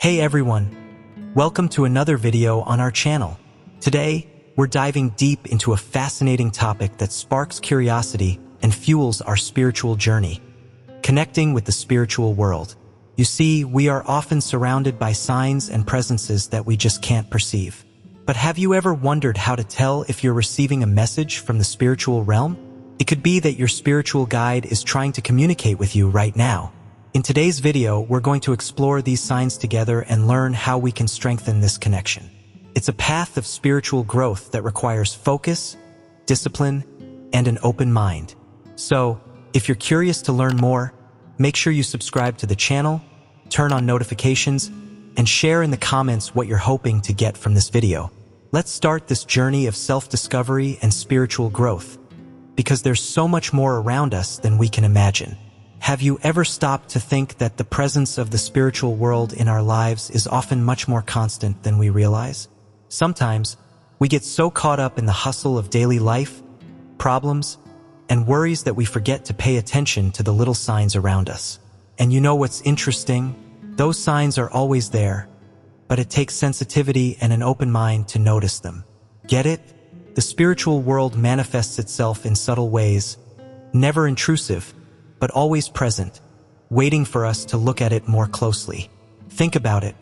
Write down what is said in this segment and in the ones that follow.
Hey everyone, welcome to another video on our channel. Today, we're diving deep into a fascinating topic that sparks curiosity and fuels our spiritual journey: connecting with the spiritual world. You see, we are often surrounded by signs and presences that we just can't perceive. But have you ever wondered how to tell if you're receiving a message from the spiritual realm? It could be that your spiritual guide is trying to communicate with you right now. In today's video, we're going to explore these signs together and learn how we can strengthen this connection. It's a path of spiritual growth that requires focus, discipline, and an open mind. So, if you're curious to learn more, make sure you subscribe to the channel, turn on notifications, and share in the comments what you're hoping to get from this video. Let's start this journey of self-discovery and spiritual growth, because there's so much more around us than we can imagine. Have you ever stopped to think that the presence of the spiritual world in our lives is often much more constant than we realize? Sometimes, we get so caught up in the hustle of daily life, problems, and worries that we forget to pay attention to the little signs around us. And you know what's interesting? Those signs are always there, but it takes sensitivity and an open mind to notice them. Get it? The spiritual world manifests itself in subtle ways, never intrusive, but always present, waiting for us to look at it more closely. Think about it.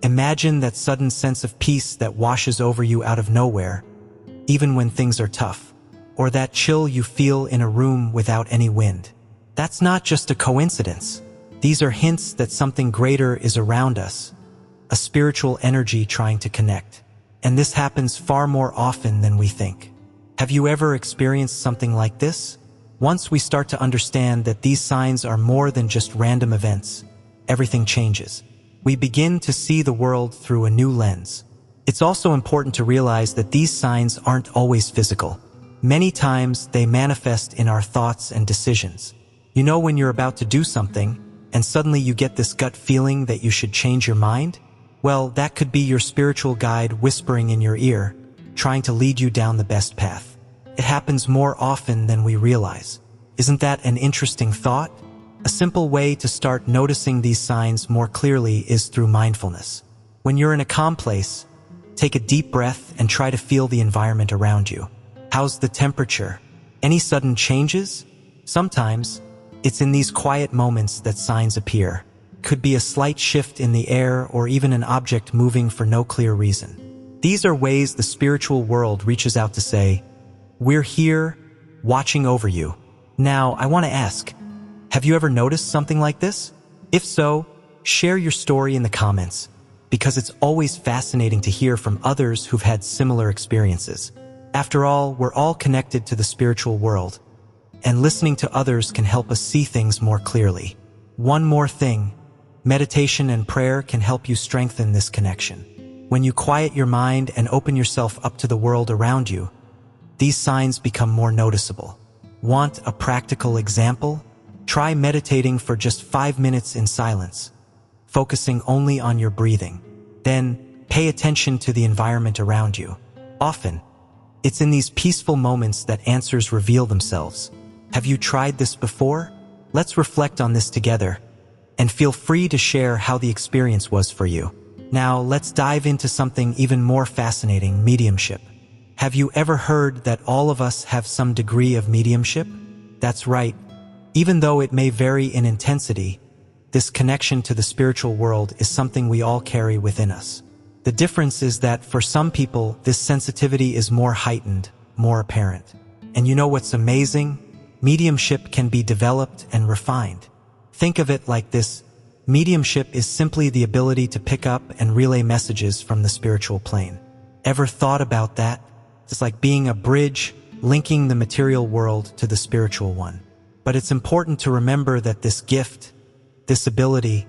Imagine that sudden sense of peace that washes over you out of nowhere, even when things are tough, or that chill you feel in a room without any wind. That's not just a coincidence. These are hints that something greater is around us, a spiritual energy trying to connect. And this happens far more often than we think. Have you ever experienced something like this? Once we start to understand that these signs are more than just random events, everything changes. We begin to see the world through a new lens. It's also important to realize that these signs aren't always physical. Many times they manifest in our thoughts and decisions. You know when you're about to do something, and suddenly you get this gut feeling that you should change your mind? Well, that could be your spiritual guide whispering in your ear, trying to lead you down the best path. It happens more often than we realize. Isn't that an interesting thought? A simple way to start noticing these signs more clearly is through mindfulness. When you're in a calm place, take a deep breath and try to feel the environment around you. How's the temperature? Any sudden changes? Sometimes, it's in these quiet moments that signs appear. Could be a slight shift in the air or even an object moving for no clear reason. These are ways the spiritual world reaches out to say, "We're here, watching over you." Now, I want to ask, have you ever noticed something like this? If so, share your story in the comments, because it's always fascinating to hear from others who've had similar experiences. After all, we're all connected to the spiritual world, and listening to others can help us see things more clearly. One more thing, meditation and prayer can help you strengthen this connection. When you quiet your mind and open yourself up to the world around you, these signs become more noticeable. Want a practical example? Try meditating for just 5 minutes in silence, focusing only on your breathing. Then, pay attention to the environment around you. Often, it's in these peaceful moments that answers reveal themselves. Have you tried this before? Let's reflect on this together, and feel free to share how the experience was for you. Now, let's dive into something even more fascinating: mediumship. Have you ever heard that all of us have some degree of mediumship? That's right. Even though it may vary in intensity, this connection to the spiritual world is something we all carry within us. The difference is that for some people, this sensitivity is more heightened, more apparent. And you know what's amazing? Mediumship can be developed and refined. Think of it like this: mediumship is simply the ability to pick up and relay messages from the spiritual plane. Ever thought about that? It's like being a bridge linking the material world to the spiritual one. But it's important to remember that this gift, this ability,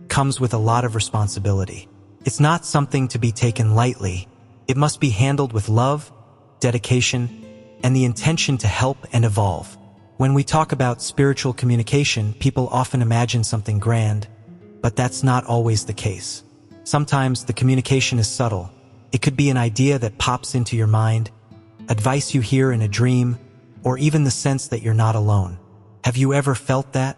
comes with a lot of responsibility. It's not something to be taken lightly. It must be handled with love, dedication, and the intention to help and evolve. When we talk about spiritual communication, people often imagine something grand, but that's not always the case. Sometimes the communication is subtle. It could be an idea that pops into your mind, advice you hear in a dream, or even the sense that you're not alone. Have you ever felt that?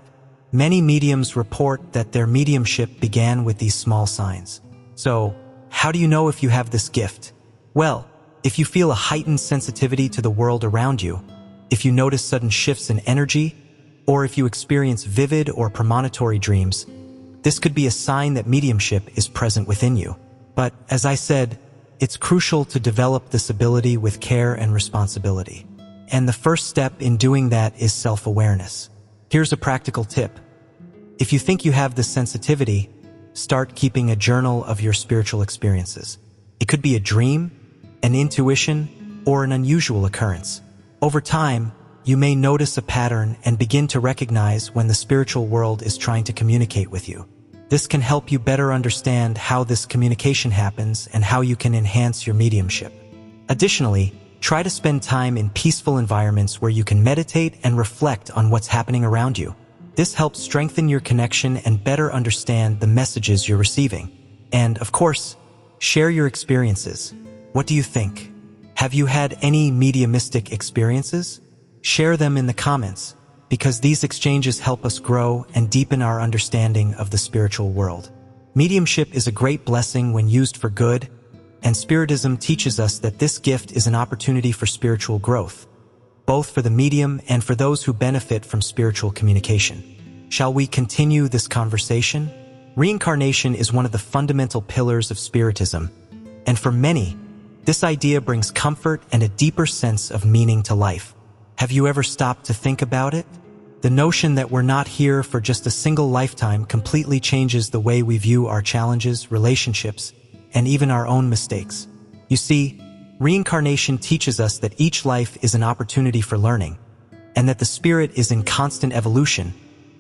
Many mediums report that their mediumship began with these small signs. So, how do you know if you have this gift? Well, if you feel a heightened sensitivity to the world around you, if you notice sudden shifts in energy, or if you experience vivid or premonitory dreams, this could be a sign that mediumship is present within you. But, as I said, it's crucial to develop this ability with care and responsibility. And the first step in doing that is self-awareness. Here's a practical tip. If you think you have this sensitivity, start keeping a journal of your spiritual experiences. It could be a dream, an intuition, or an unusual occurrence. Over time, you may notice a pattern and begin to recognize when the spiritual world is trying to communicate with you. This can help you better understand how this communication happens and how you can enhance your mediumship. Additionally, try to spend time in peaceful environments where you can meditate and reflect on what's happening around you. This helps strengthen your connection and better understand the messages you're receiving. And, of course, share your experiences. What do you think? Have you had any mediumistic experiences? Share them in the comments, because these exchanges help us grow and deepen our understanding of the spiritual world. Mediumship is a great blessing when used for good, and Spiritism teaches us that this gift is an opportunity for spiritual growth, both for the medium and for those who benefit from spiritual communication. Shall we continue this conversation? Reincarnation is one of the fundamental pillars of Spiritism, and for many, this idea brings comfort and a deeper sense of meaning to life. Have you ever stopped to think about it? The notion that we're not here for just a single lifetime completely changes the way we view our challenges, relationships, and even our own mistakes. You see, reincarnation teaches us that each life is an opportunity for learning, and that the spirit is in constant evolution,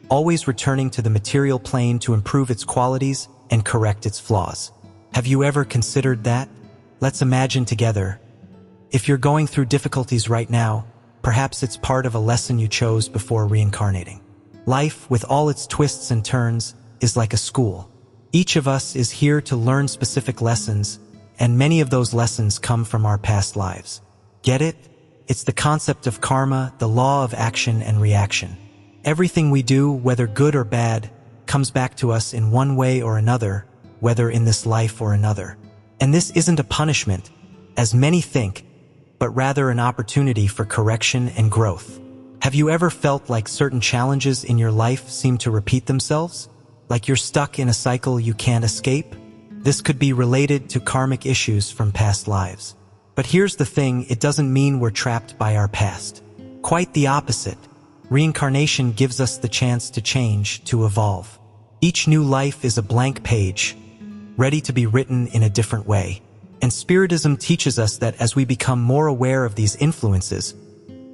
always returning to the material plane to improve its qualities and correct its flaws. Have you ever considered that? Let's imagine together. If you're going through difficulties right now, perhaps it's part of a lesson you chose before reincarnating. Life, with all its twists and turns, is like a school. Each of us is here to learn specific lessons, and many of those lessons come from our past lives. Get it? It's the concept of karma, the law of action and reaction. Everything we do, whether good or bad, comes back to us in one way or another, whether in this life or another. And this isn't a punishment, as many think, but rather an opportunity for correction and growth. Have you ever felt like certain challenges in your life seem to repeat themselves? Like you're stuck in a cycle you can't escape? This could be related to karmic issues from past lives. But here's the thing, it doesn't mean we're trapped by our past. Quite the opposite. Reincarnation gives us the chance to change, to evolve. Each new life is a blank page, ready to be written in a different way. And Spiritism teaches us that as we become more aware of these influences,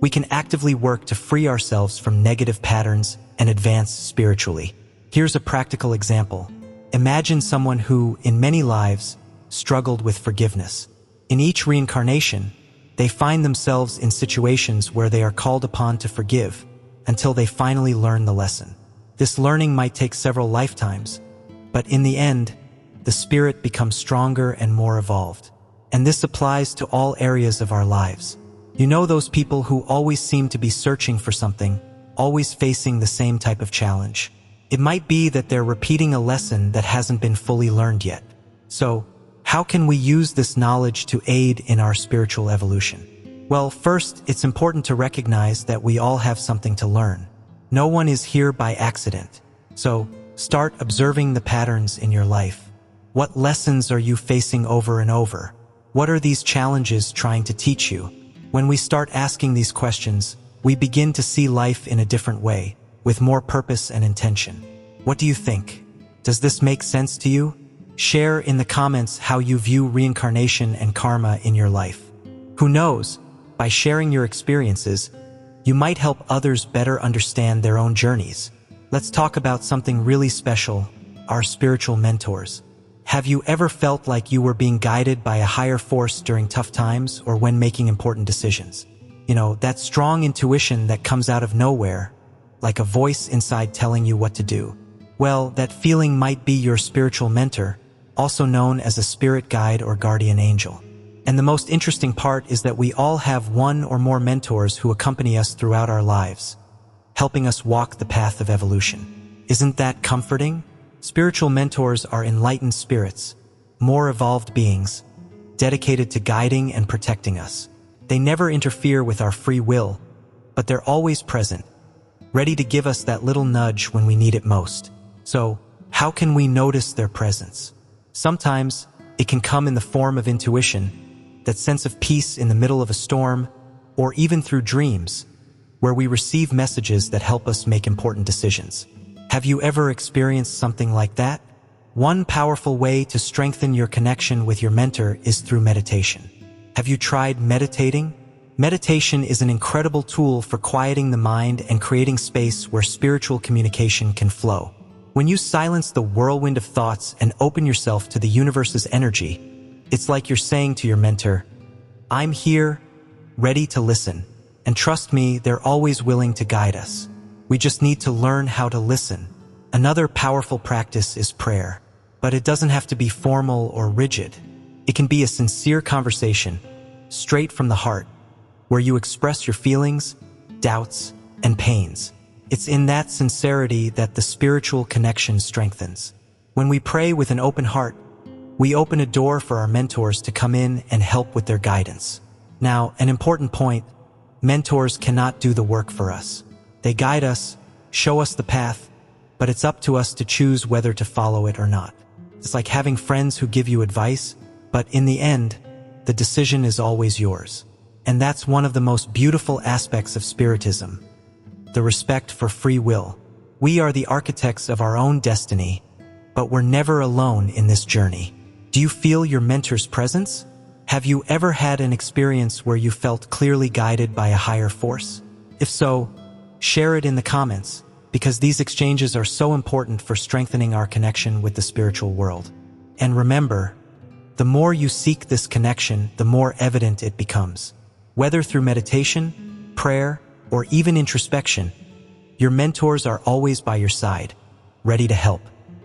we can actively work to free ourselves from negative patterns and advance spiritually. Here's a practical example. Imagine someone who, in many lives, struggled with forgiveness. In each reincarnation, they find themselves in situations where they are called upon to forgive until they finally learn the lesson. This learning might take several lifetimes, but in the end, the spirit becomes stronger and more evolved. And this applies to all areas of our lives. You know those people who always seem to be searching for something, always facing the same type of challenge. It might be that they're repeating a lesson that hasn't been fully learned yet. So, how can we use this knowledge to aid in our spiritual evolution? Well, first, it's important to recognize that we all have something to learn. No one is here by accident. So, start observing the patterns in your life. What lessons are you facing over and over? What are these challenges trying to teach you? When we start asking these questions, we begin to see life in a different way, with more purpose and intention. What do you think? Does this make sense to you? Share in the comments how you view reincarnation and karma in your life. Who knows, by sharing your experiences, you might help others better understand their own journeys. Let's talk about something really special, our spiritual mentors. Have you ever felt like you were being guided by a higher force during tough times or when making important decisions? You know, that strong intuition that comes out of nowhere, like a voice inside telling you what to do. Well, that feeling might be your spiritual mentor, also known as a spirit guide or guardian angel. And the most interesting part is that we all have one or more mentors who accompany us throughout our lives, helping us walk the path of evolution. Isn't that comforting? Spiritual mentors are enlightened spirits, more evolved beings, dedicated to guiding and protecting us. They never interfere with our free will, but they're always present, ready to give us that little nudge when we need it most. So, how can we notice their presence? Sometimes, it can come in the form of intuition, that sense of peace in the middle of a storm, or even through dreams, where we receive messages that help us make important decisions. Have you ever experienced something like that? One powerful way to strengthen your connection with your mentor is through meditation. Have you tried meditating? Meditation is an incredible tool for quieting the mind and creating space where spiritual communication can flow. When you silence the whirlwind of thoughts and open yourself to the universe's energy, it's like you're saying to your mentor, "I'm here, ready to listen, and trust me, they're always willing to guide us. We just need to learn how to listen." Another powerful practice is prayer, but it doesn't have to be formal or rigid. It can be a sincere conversation, straight from the heart, where you express your feelings, doubts, and pains. It's in that sincerity that the spiritual connection strengthens. When we pray with an open heart, we open a door for our mentors to come in and help with their guidance. Now, an important point, mentors cannot do the work for us. They guide us, show us the path, but it's up to us to choose whether to follow it or not. It's like having friends who give you advice, but in the end, the decision is always yours. And that's one of the most beautiful aspects of Spiritism, the respect for free will. We are the architects of our own destiny, but we're never alone in this journey. Do you feel your mentor's presence? Have you ever had an experience where you felt clearly guided by a higher force? If so, share it in the comments, because these exchanges are so important for strengthening our connection with the spiritual world. And remember, the more you seek this connection, the more evident it becomes. Whether through meditation, prayer, or even introspection, your mentors are always by your side, ready to help.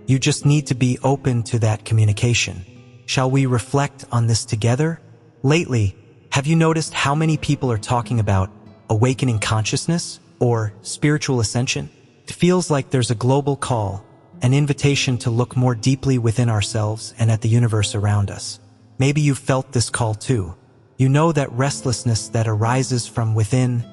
You just need to be open to that communication. Shall we reflect on this together? Lately, have you noticed how many people are talking about awakening consciousness or spiritual ascension? It feels like there's a global call, an invitation to look more deeply within ourselves and at the universe around us. Maybe you've felt this call too. You know that restlessness that arises from within,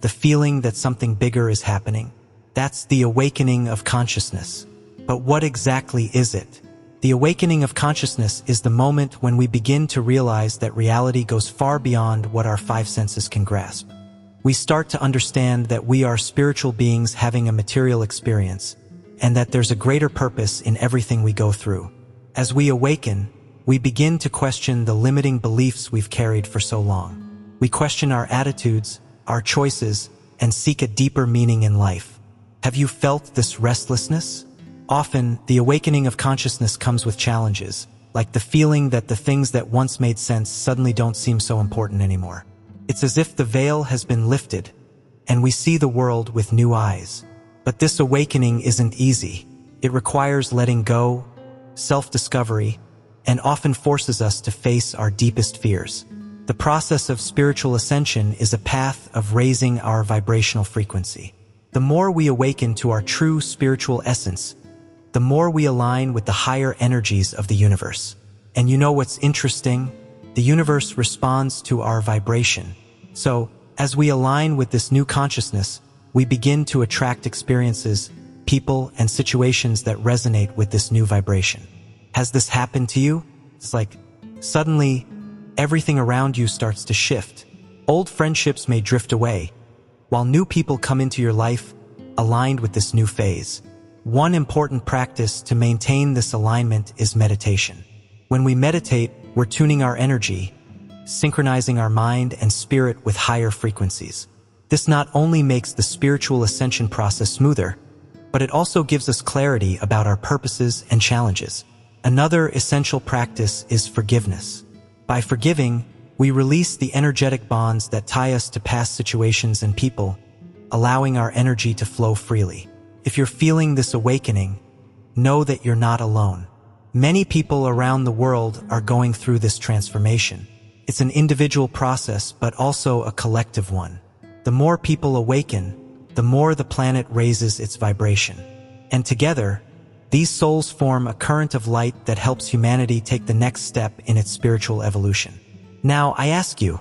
the feeling that something bigger is happening. That's the awakening of consciousness. But what exactly is it? The awakening of consciousness is the moment when we begin to realize that reality goes far beyond what our five senses can grasp. We start to understand that we are spiritual beings having a material experience, and that there's a greater purpose in everything we go through. As we awaken, we begin to question the limiting beliefs we've carried for so long. We question our attitudes, our choices, and seek a deeper meaning in life. Have you felt this restlessness? Often, the awakening of consciousness comes with challenges, like the feeling that the things that once made sense suddenly don't seem so important anymore. It's as if the veil has been lifted, and we see the world with new eyes. But this awakening isn't easy. It requires letting go, self-discovery, and often forces us to face our deepest fears. The process of spiritual ascension is a path of raising our vibrational frequency. The more we awaken to our true spiritual essence, the more we align with the higher energies of the universe. And you know what's interesting? The universe responds to our vibration. So, as we align with this new consciousness, we begin to attract experiences, people, and situations that resonate with this new vibration. Has this happened to you? It's like, suddenly, everything around you starts to shift. Old friendships may drift away, while new people come into your life aligned with this new phase. One important practice to maintain this alignment is meditation. When we meditate, we're tuning our energy, synchronizing our mind and spirit with higher frequencies. This not only makes the spiritual ascension process smoother, but it also gives us clarity about our purposes and challenges. Another essential practice is forgiveness. By forgiving, we release the energetic bonds that tie us to past situations and people, allowing our energy to flow freely. If you're feeling this awakening, know that you're not alone. Many people around the world are going through this transformation. It's an individual process, but also a collective one. The more people awaken, the more the planet raises its vibration. And together, these souls form a current of light that helps humanity take the next step in its spiritual evolution. Now, I ask you,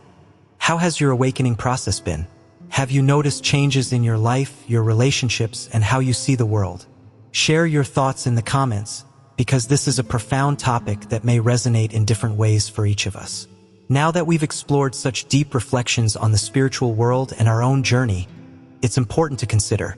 how has your awakening process been? Have you noticed changes in your life, your relationships, and how you see the world? Share your thoughts in the comments, because this is a profound topic that may resonate in different ways for each of us. Now that we've explored such deep reflections on the spiritual world and our own journey, it's important to consider,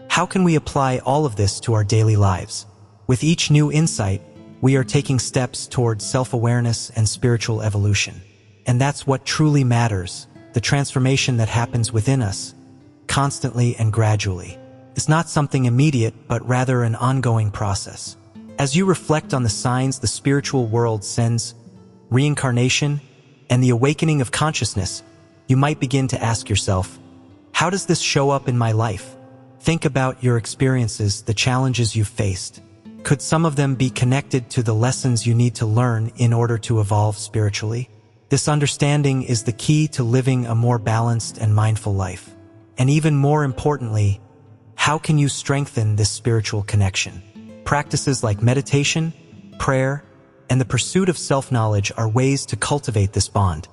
how can we apply all of this to our daily lives? With each new insight, we are taking steps towards self-awareness and spiritual evolution. And that's what truly matters, the transformation that happens within us, constantly and gradually. It's not something immediate, but rather an ongoing process. As you reflect on the signs the spiritual world sends, reincarnation, and the awakening of consciousness, you might begin to ask yourself, how does this show up in my life? Think about your experiences, the challenges you've faced. Could some of them be connected to the lessons you need to learn in order to evolve spiritually? This understanding is the key to living a more balanced and mindful life. And even more importantly, how can you strengthen this spiritual connection? Practices like meditation, prayer, and the pursuit of self-knowledge are ways to cultivate this bond,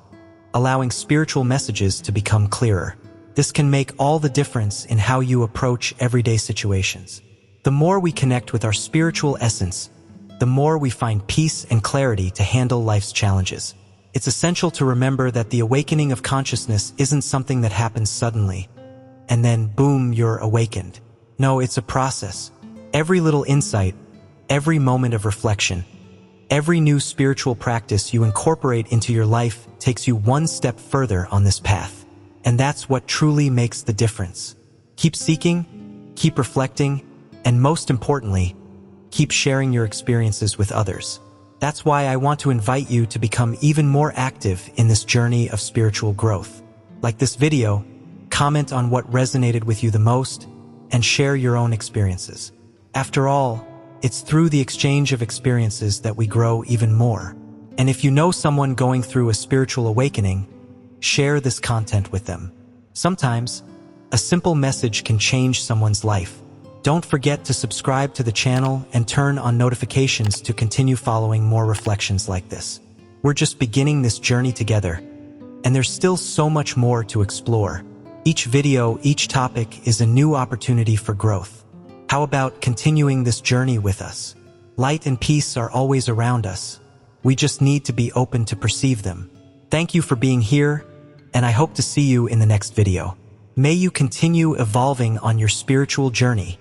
allowing spiritual messages to become clearer. This can make all the difference in how you approach everyday situations. The more we connect with our spiritual essence, the more we find peace and clarity to handle life's challenges. It's essential to remember that the awakening of consciousness isn't something that happens suddenly, and then boom, you're awakened. No, it's a process. Every little insight, every moment of reflection, every new spiritual practice you incorporate into your life takes you one step further on this path. And that's what truly makes the difference. Keep seeking, keep reflecting, and most importantly, keep sharing your experiences with others. That's why I want to invite you to become even more active in this journey of spiritual growth. Like this video, comment on what resonated with you the most, and share your own experiences. After all, it's through the exchange of experiences that we grow even more. And if you know someone going through a spiritual awakening, share this content with them. Sometimes, a simple message can change someone's life. Don't forget to subscribe to the channel and turn on notifications to continue following more reflections like this. We're just beginning this journey together, and there's still so much more to explore. Each video, each topic is a new opportunity for growth. How about continuing this journey with us? Light and peace are always around us. We just need to be open to perceive them. Thank you for being here, and I hope to see you in the next video. May you continue evolving on your spiritual journey.